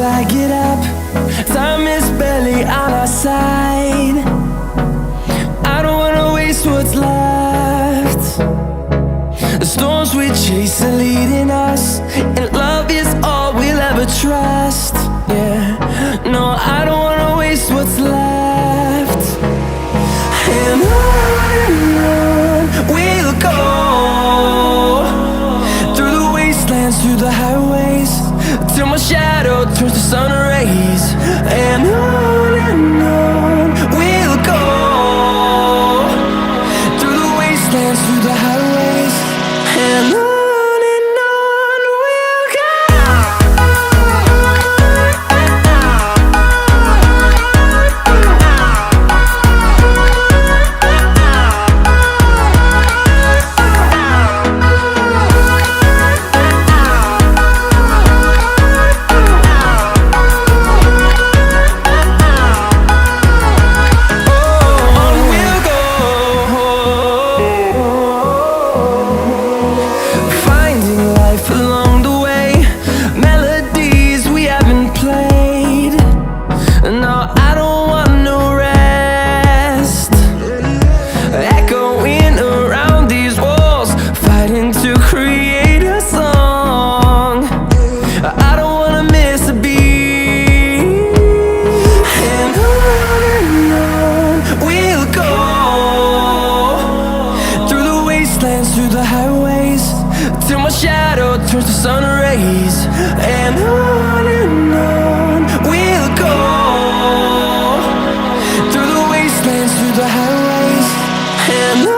I get up. Time is barely on our side. I don't wanna waste what's left. The storms we chase are leading us, and love is all we'll ever trust. Yeah, no, I don't wanna waste what's left. And on we'll go, through the wastelands, through the highways, till my shadow turns to sun rays. And on we'll go, through the wastelands, through the highways, and on. Through the highways, till my shadow turns to sun rays. And on we'll go, through the wastelands, through the highways, and on.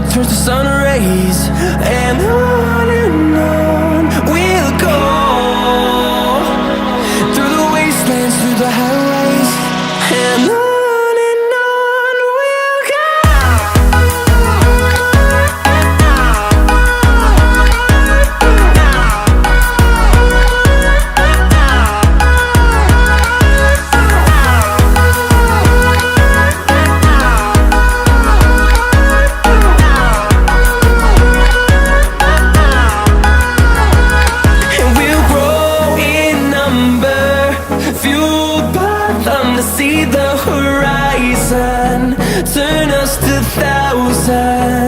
world turns to sun rays, and on we'll go, through the wastelands, through the highways, and on we'll go. See the horizon, turn us to thousands.